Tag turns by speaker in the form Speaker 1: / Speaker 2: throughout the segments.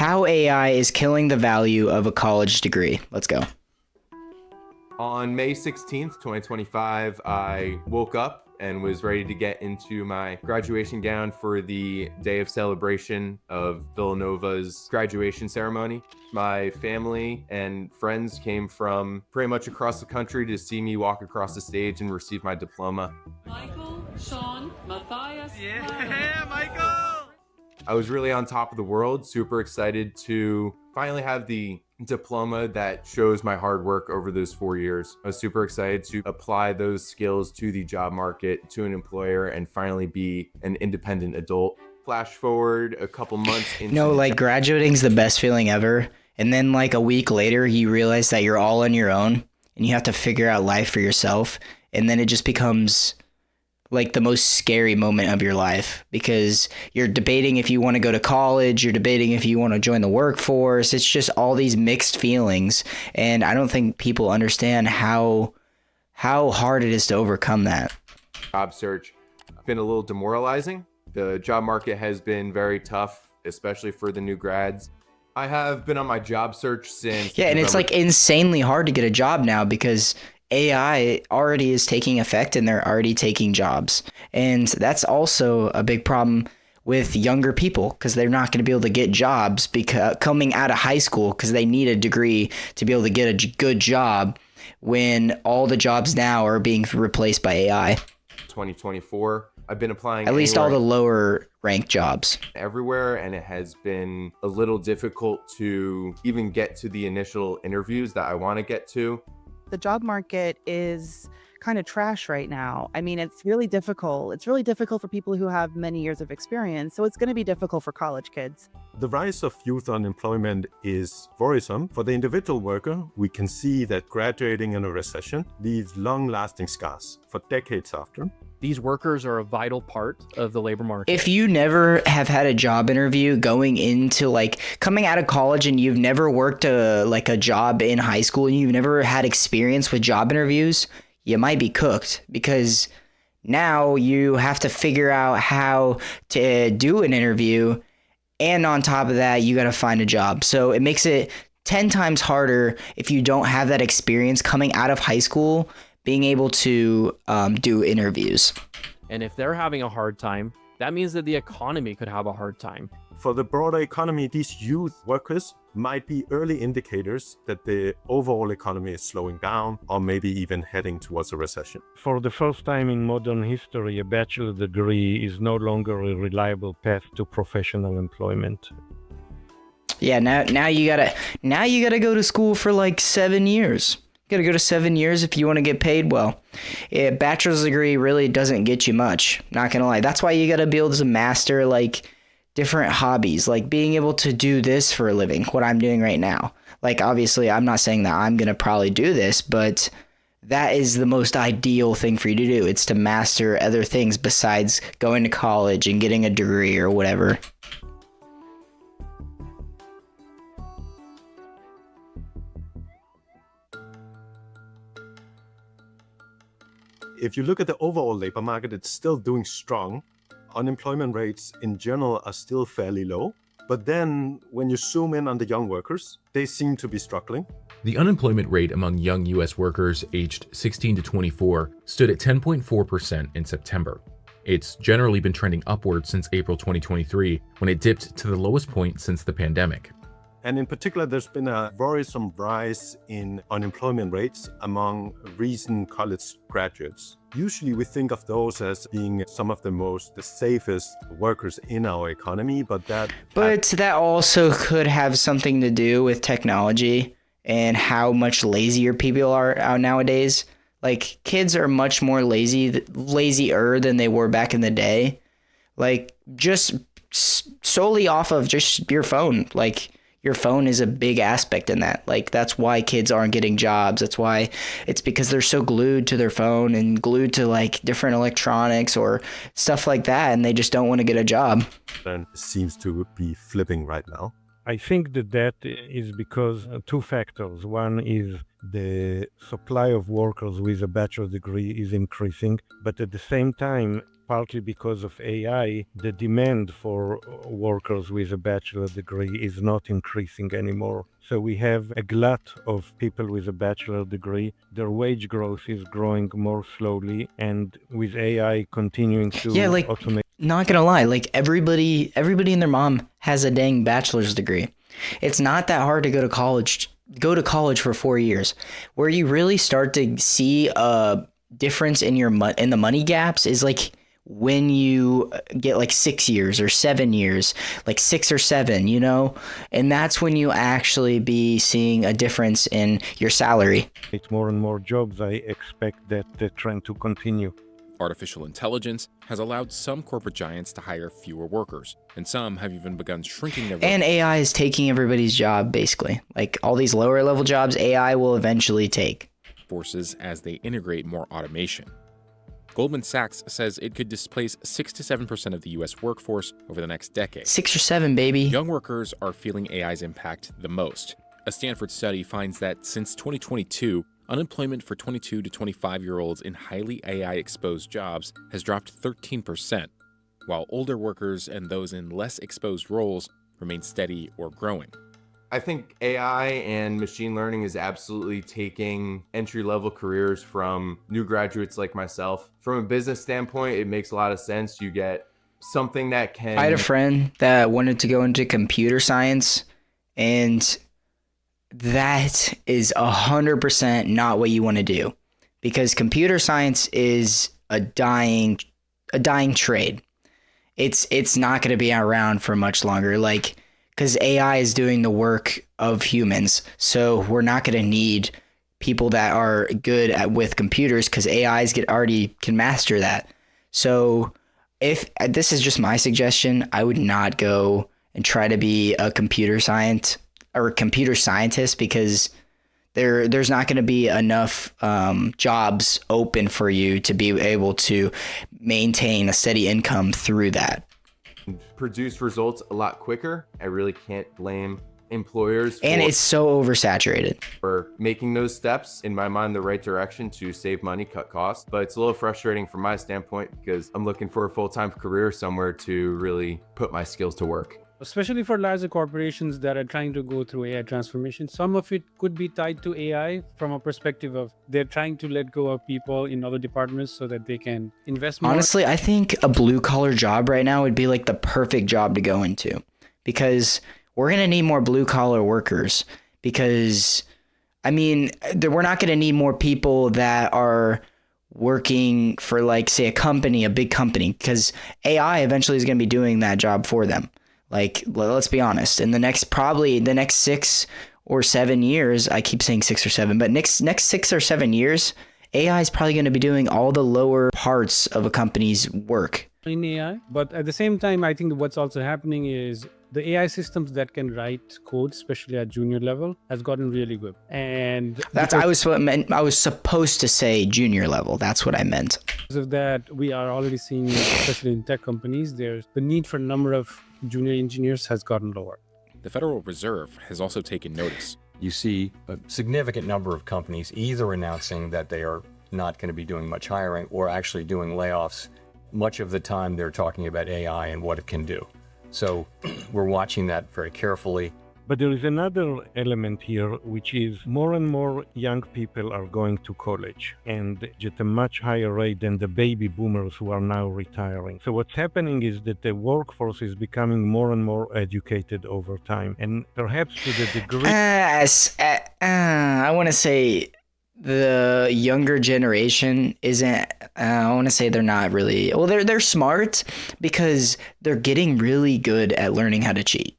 Speaker 1: How AI is killing the value of a college degree. Let's go.
Speaker 2: On May 16th, 2025, I woke up and was ready to get into my graduation gown for the day of celebration of Villanova's graduation ceremony. My family and friends came from pretty much across the country to see me walk across the stage and receive my diploma.
Speaker 3: Michael, Sean, Matthias.
Speaker 4: Yeah, Michael!
Speaker 2: I was really on top of the world, super excited to finally have the diploma that shows my hard work over those 4 years. I was super excited to apply those skills to the job market, to an employer, and finally be an independent adult. Flash forward a couple months into
Speaker 1: Graduating's the best feeling ever. And then like a week later, you realize that you're all on your own and you have to figure out life for yourself. And then it just becomes like the most scary moment of your life because you're debating if you want to go to college, you're debating if you want to join the workforce. It's just all these mixed feelings. And I don't think people understand how hard it is to overcome that.
Speaker 2: job search. Been a little demoralizing. The job market has been very tough, especially for the new grads. I have been on my job search since
Speaker 1: Yeah, and it's like insanely hard to get a job now because AI already is taking effect and they're already taking jobs. And that's also a big problem with younger people because they're not going to be able to get jobs because coming out of high school because they need a degree to be able to get a good job when all the jobs now are being replaced by AI.
Speaker 2: 2024. I've been applying
Speaker 1: at least all the lower ranked jobs
Speaker 2: everywhere, and it has been a little difficult to even get to the initial interviews that I want to get to.
Speaker 5: The job market is kind of trash right now. I mean, it's really difficult. It's really difficult for people who have many years of experience. So it's going to be difficult for college kids.
Speaker 6: The rise of youth unemployment is worrisome. For the individual worker, we can see that graduating in a recession leaves long-lasting scars for decades after.
Speaker 7: These workers are a vital part of the labor market.
Speaker 1: If you never have had a job interview going into like coming out of college and you've never worked a job in high school and you've never had experience with job interviews, you might be cooked because now you have to figure out how to do an interview. And on top of that, you got to find a job. So it makes it 10 times harder if you don't have that experience coming out of high school being able to do interviews.
Speaker 7: And if they're having a hard time, that means that the economy could have a hard time.
Speaker 6: For the broader economy, these youth workers might be early indicators that the overall economy is slowing down or maybe even heading towards a recession.
Speaker 8: For the first time in modern history, a bachelor degree is no longer a reliable path to professional employment.
Speaker 1: Yeah, now you gotta go to school for like 7 years. You gotta go to 7 years if you want to get paid well. A bachelor's degree really doesn't get you much, not gonna lie. That's why you gotta be able to master like different hobbies, like being able to do this for a living, what I'm doing right now. Like obviously I'm not saying that I'm gonna probably do this, but that is the most ideal thing for you to do. It's to master other things besides going to college and getting a degree or whatever.
Speaker 6: If you look at the overall labor market, it's still doing strong. Unemployment rates in general are still fairly low. But then when you zoom in on the young workers, they seem to be struggling.
Speaker 9: The unemployment rate among young U.S. workers aged 16 to 24 stood at 10.4% in September. It's generally been trending upward since April 2023, when it dipped to the lowest point since the pandemic.
Speaker 6: And in particular, there's been a worrisome rise in unemployment rates among recent college graduates. Usually we think of those as being some of the safest workers in our economy, but that
Speaker 1: also could have something to do with technology and how much lazier people are out nowadays. Like kids are much more lazier than they were back in the day. Like just solely off of just your phone. Like your phone is a big aspect in that. Like that's why kids aren't getting jobs. That's why it's because they're so glued to their phone and glued to like different electronics or stuff like that. And they just don't want to get a job.
Speaker 6: And seems to be flipping right now.
Speaker 8: I think that is because two factors. One is the supply of workers with a bachelor's degree is increasing, but at the same time, partly because of AI, the demand for workers with a bachelor degree is not increasing anymore. So we have a glut of people with a bachelor degree. Their wage growth is growing more slowly, and with AI continuing to
Speaker 1: Yeah, like,
Speaker 8: automate.
Speaker 1: not gonna lie, like everybody and their mom has a dang bachelor's degree. It's not that hard to go to college for 4 years. Where you really start to see a difference in in the money gaps is like when you get like 6 years or 7 years, like 6 or 7, you know, and that's when you actually be seeing a difference in your salary.
Speaker 8: It's more and more jobs. I expect that the trend to continue.
Speaker 9: Artificial intelligence has allowed some corporate giants to hire fewer workers, and some have even begun shrinking their
Speaker 1: And AI is taking everybody's job, basically. Like all these lower level jobs, AI will eventually take.
Speaker 9: forces as they integrate more automation. Goldman Sachs says it could displace 6 to 7% of the US workforce over the next decade.
Speaker 1: 6 or 7, baby.
Speaker 9: Young workers are feeling AI's impact the most. A Stanford study finds that since 2022, unemployment for 22 to 25-year-olds in highly AI-exposed jobs has dropped 13%, while older workers and those in less exposed roles remain steady or growing.
Speaker 2: I think AI and machine learning is absolutely taking entry-level careers from new graduates like myself. From a business standpoint, it makes a lot of sense. You get something that can...
Speaker 1: I had a friend that wanted to go into computer science, and that is 100% not what you want to do, because computer science is a dying trade. It's not going to be around for much longer, like, because AI is doing the work of humans. So we're not going to need people that are good with computers, because AIs already can master that. So if this is just my suggestion, I would not go and try to be a computer scientist, because there's not going to be enough jobs open for you to be able to maintain a steady income through that.
Speaker 2: Produce results a lot quicker. I really can't blame employers
Speaker 1: and it's so oversaturated
Speaker 2: for making those steps, in my mind, the right direction to save money, cut costs. But it's a little frustrating from my standpoint, because I'm looking for a full-time career somewhere to really put my skills to work.
Speaker 10: Especially for larger corporations that are trying to go through AI transformation. Some of it could be tied to AI from a perspective of they're trying to let go of people in other departments so that they can invest more.
Speaker 1: Honestly, I think a blue-collar job right now would be like the perfect job to go into, because we're going to need more blue-collar workers, because, I mean, we're not going to need more people that are working for, like, say, a big company, because AI eventually is going to be doing that job for them. Like, let's be honest, in the next 6 or 7 years, I keep saying 6 or 7, but next 6 or 7 years, AI is probably going to be doing all the lower parts of a company's work.
Speaker 10: In AI, but at the same time, I think what's also happening is the AI systems that can write code, especially at junior level, has gotten really good. And
Speaker 1: I was supposed to say junior level. That's what I meant.
Speaker 10: Because of that, we are already seeing, especially in tech companies, there's the need for a number of junior engineers has gotten lower.
Speaker 9: The Federal Reserve has also taken notice.
Speaker 11: You see a significant number of companies either announcing that they are not going to be doing much hiring or actually doing layoffs. Much of the time they're talking about AI and what it can do. So we're watching that very carefully.
Speaker 8: But there is another element here, which is more and more young people are going to college, and at a much higher rate than the baby boomers who are now retiring. So what's happening is that the workforce is becoming more and more educated over time, and perhaps to the degree...
Speaker 1: I want to say the younger generation isn't... I want to say they're not really... Well, they're smart, because they're getting really good at learning how to cheat.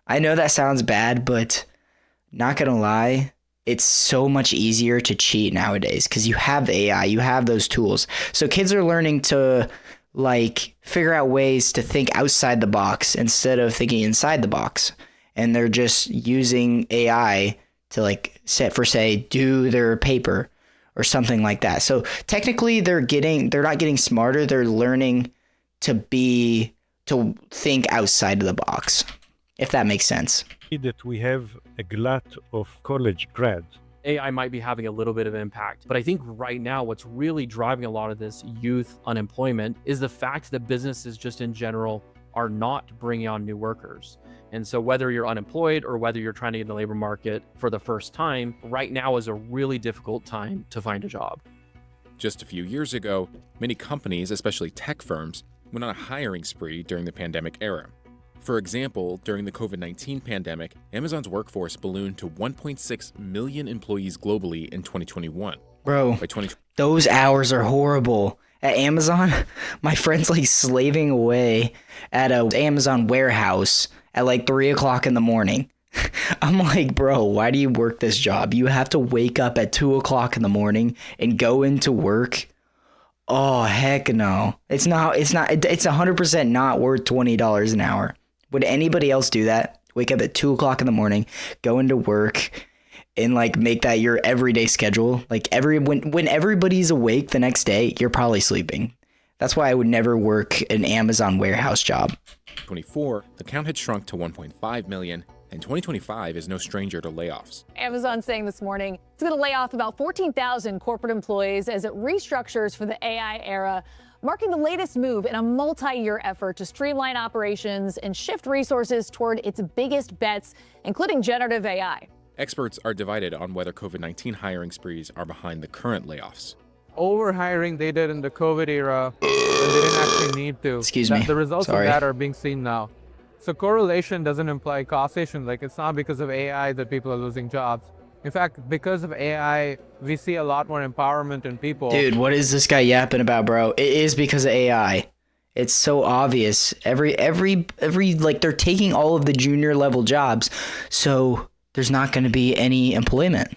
Speaker 1: I know that sounds bad, but not gonna lie, it's so much easier to cheat nowadays, because you have AI, you have those tools. So kids are learning to, like, figure out ways to think outside the box instead of thinking inside the box. And they're just using AI to, like, do their paper or something like that. So technically they're not getting smarter, they're learning to think outside of the box, if that makes sense.
Speaker 8: That we have a glut of college grads,
Speaker 7: AI might be having a little bit of impact. But I think right now, what's really driving a lot of this youth unemployment is the fact that businesses just in general are not bringing on new workers. And so whether you're unemployed or whether you're trying to get in the labor market for the first time, right now is a really difficult time to find a job.
Speaker 9: Just a few years ago, many companies, especially tech firms, went on a hiring spree during the pandemic era. For example, during the COVID-19 pandemic, Amazon's workforce ballooned to 1.6 million employees globally in 2021.
Speaker 1: Bro,
Speaker 9: By 2020,
Speaker 1: those hours are horrible. At Amazon, my friend's like slaving away at a Amazon warehouse at like 3 o'clock in the morning. I'm like, bro, why do you work this job? You have to wake up at 2 o'clock in the morning and go into work. Oh, heck no. It's 100% not worth $20 an hour. Would anybody else do that? Wake up at 2 o'clock in the morning, go into work, and like make that your everyday schedule. Like when everybody's awake the next day, you're probably sleeping. That's why I would never work an Amazon warehouse job.
Speaker 9: 2024, the count had shrunk to 1.5 million, and 2025 is no stranger to layoffs.
Speaker 12: Amazon saying this morning it's going to lay off about 14,000 corporate employees as it restructures for the AI era, marking the latest move in a multi-year effort to streamline operations and shift resources toward its biggest bets, including generative AI.
Speaker 9: Experts are divided on whether COVID-19 hiring sprees are behind the current layoffs.
Speaker 4: Overhiring they did in the COVID era when they didn't actually need to.
Speaker 1: Excuse me.
Speaker 4: The results
Speaker 1: Sorry.
Speaker 4: of that are being seen now. So correlation doesn't imply causation. Like, it's not because of AI that people are losing jobs. In fact, because of AI, we see a lot more empowerment in people.
Speaker 1: Dude, what is this guy yapping about, bro? It is because of AI. It's so obvious. Every like they're taking all of the junior level jobs, so there's not going to be any employment.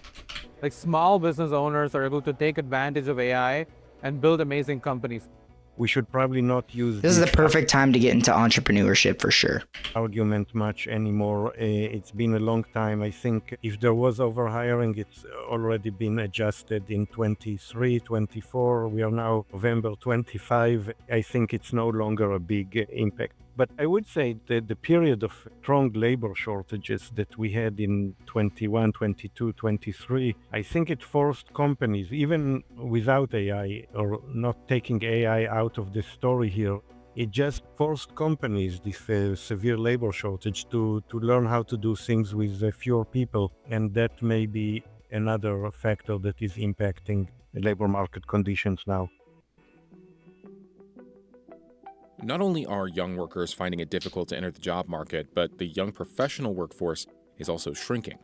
Speaker 4: Like, small business owners are able to take advantage of AI and build amazing companies.
Speaker 8: We should probably not use
Speaker 1: This is the perfect time to get into entrepreneurship for sure.
Speaker 8: argument much anymore. It's been a long time. I think if there was overhiring, it's already been adjusted in 23, 24. We are now November 25. I think it's no longer a big impact. But I would say that the period of strong labor shortages that we had in 21, 22, 23, I think it forced companies, even without AI or not taking AI out of the story here, it just forced companies, this severe labor shortage, to learn how to do things with fewer people. And that may be another factor that is impacting the labor market conditions now.
Speaker 9: Not only are young workers finding it difficult to enter the job market, but the young professional workforce is also shrinking.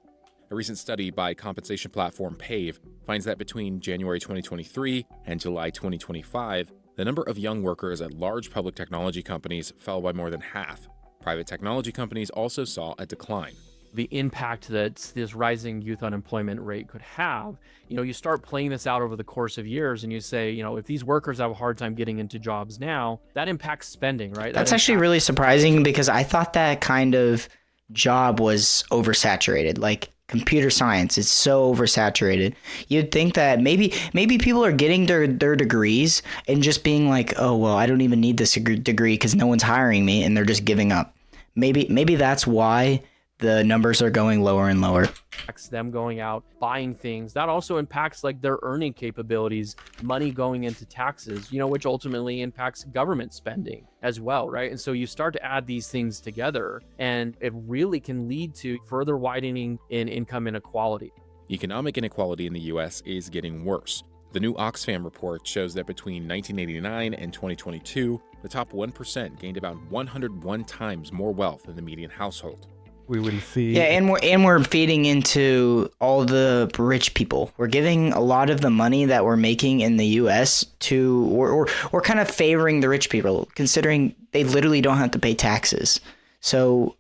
Speaker 9: A recent study by compensation platform Pave finds that between January 2023 and July 2025, the number of young workers at large public technology companies fell by more than half. Private technology companies also saw a decline.
Speaker 7: The impact that this rising youth unemployment rate could have, you start playing this out over the course of years and you say, if these workers have a hard time getting into jobs now, that impacts spending, right?
Speaker 1: That's actually really surprising because I thought that kind of job was oversaturated. Like computer science is so oversaturated. You'd think that maybe people are getting their degrees and just being like, oh, well, I don't even need this degree because no one's hiring me, and they're just giving up. Maybe that's why the numbers are going lower and lower.
Speaker 7: Impacts them going out, buying things. That also impacts like their earning capabilities, money going into taxes, which ultimately impacts government spending as well, right? And so you start to add these things together and it really can lead to further widening in income inequality.
Speaker 9: Economic inequality in the US is getting worse. The new Oxfam report shows that between 1989 and 2022, the top 1% gained about 101 times more wealth than the median household.
Speaker 8: We will see.
Speaker 1: Yeah, and we're feeding into all the rich people. We're giving a lot of the money that we're making in the U.S. to, we're kind of favoring the rich people, considering they literally don't have to pay taxes. So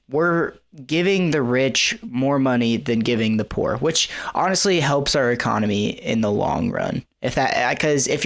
Speaker 1: we're giving the rich more money than giving the poor, which honestly helps our economy in the long run. Because if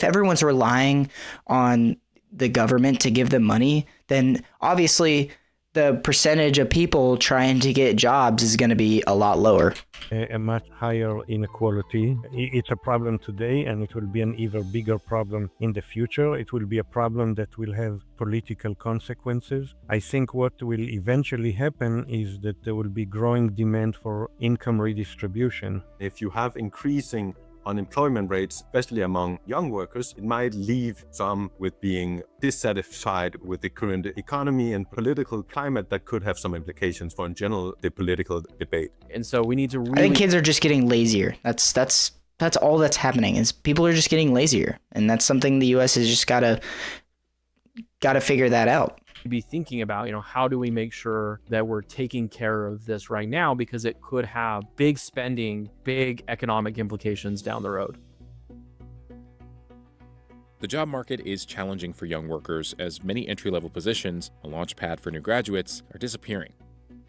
Speaker 1: everyone's relying on the government to give them money, then obviously the percentage of people trying to get jobs is going to be a lot lower.
Speaker 8: A much higher inequality. It's a problem today, and it will be an even bigger problem in the future. It will be a problem that will have political consequences. I think what will eventually happen is that there will be growing demand for income redistribution.
Speaker 6: If you have increasing unemployment rates, especially among young workers, it might leave some with being dissatisfied with the current economy and political climate that could have some implications for, in general, the political debate.
Speaker 7: And so we need to really...
Speaker 1: I think kids are just getting lazier. That's all that's happening, is people are just getting lazier. And that's something the US has just got to figure that out.
Speaker 7: Be thinking about, how do we make sure that we're taking care of this right now, because it could have big spending, big economic implications down the road.
Speaker 9: The job market is challenging for young workers, as many entry-level positions, a launchpad for new graduates, are disappearing.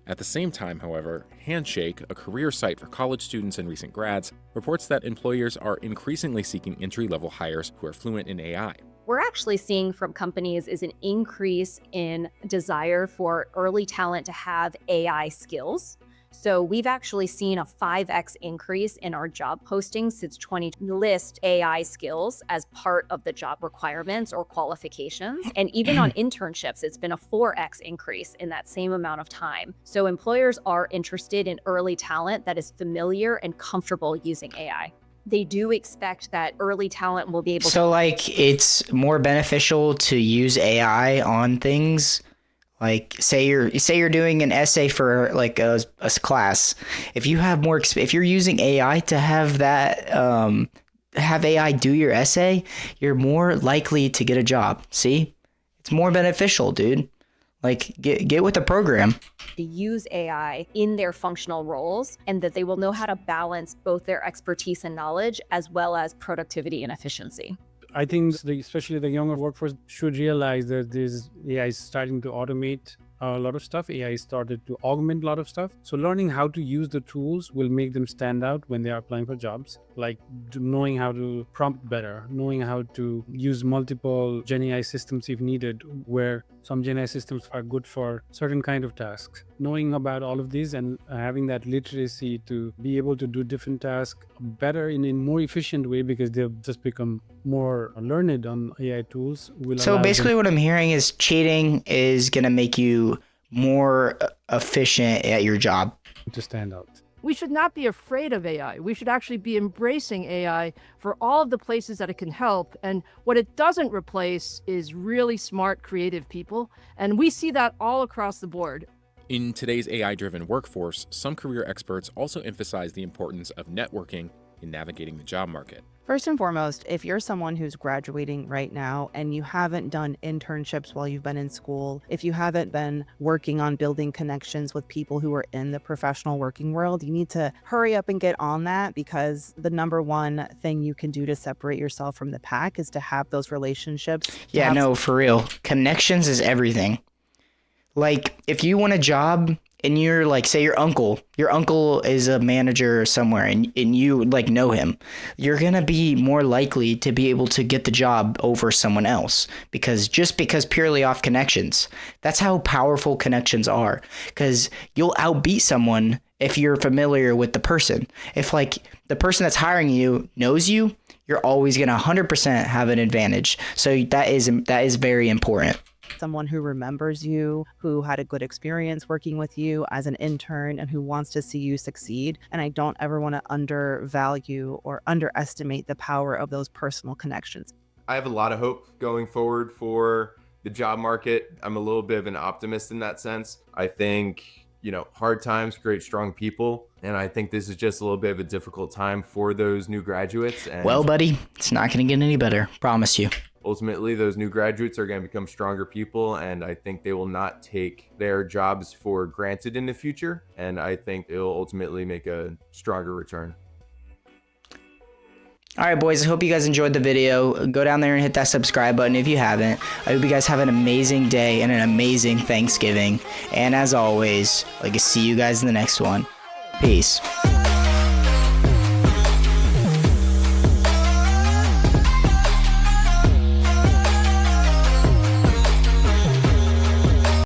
Speaker 9: At the same time, however, Handshake, a career site for college students and recent grads, reports that employers are increasingly seeking entry-level hires who are fluent in AI.
Speaker 13: We're actually seeing from companies is an increase in desire for early talent to have AI skills. So we've actually seen a 5x increase in our job postings since 2020 list AI skills as part of the job requirements or qualifications. And even on internships, it's been a 4x increase in that same amount of time. So employers are interested in early talent that is familiar and comfortable using AI. They do expect that early talent will be able to...
Speaker 1: So like it's more beneficial to use AI on things. Like say you're doing an essay for like a class. If you have more, if you're using AI to have that, have AI do your essay, you're more likely to get a job. See, it's more beneficial, dude. Like get with the program.
Speaker 13: To use AI in their functional roles, and that they will know how to balance both their expertise and knowledge as well as productivity and efficiency.
Speaker 10: I think especially the younger workforce should realize that this AI is starting to automate a lot of stuff. AI started to augment a lot of stuff. So learning how to use the tools will make them stand out when they are applying for jobs. Like knowing how to prompt better, knowing how to use multiple GenAI systems if needed, where some GenAI systems are good for certain kind of tasks. Knowing about all of these and having that literacy to be able to do different tasks better in a more efficient way, because they've just become more learned on AI tools.
Speaker 1: So basically what I'm hearing is cheating is going to make you more efficient at your job.
Speaker 10: To stand out.
Speaker 14: We should not be afraid of AI. We should actually be embracing AI for all of the places that it can help. And what it doesn't replace is really smart, creative people. And we see that all across the board.
Speaker 9: In today's AI-driven workforce, some career experts also emphasize the importance of networking in navigating the job market.
Speaker 5: First and foremost, if you're someone who's graduating right now and you haven't done internships while you've been in school, if you haven't been working on building connections with people who are in the professional working world, you need to hurry up and get on that, because the number one thing you can do to separate yourself from the pack is to have those relationships.
Speaker 1: Yeah, no, for real. Connections is everything. Like if you want a job and you're like, say your uncle is a manager somewhere and you like know him, you're going to be more likely to be able to get the job over someone else because purely off connections. That's how powerful connections are, because you'll outbeat someone if you're familiar with the person. If like the person that's hiring you knows you, you're always going to 100% have an advantage. So that is very important.
Speaker 5: Someone who remembers you, who had a good experience working with you as an intern and who wants to see you succeed. And I don't ever want to undervalue or underestimate the power of those personal connections.
Speaker 2: I have a lot of hope going forward for the job market. I'm a little bit of an optimist in that sense. I think, hard times create strong people. And I think this is just a little bit of a difficult time for those new graduates. And
Speaker 1: well, buddy, it's not going to get any better. Promise you.
Speaker 2: Ultimately, those new graduates are going to become stronger people, and I think they will not take their jobs for granted in the future, and I think it will ultimately make a stronger return.
Speaker 1: All right, boys, I hope you guys enjoyed the video. Go down there and hit that subscribe button if you haven't. I hope you guys have an amazing day and an amazing Thanksgiving. And as always, see you guys in the next one. Peace.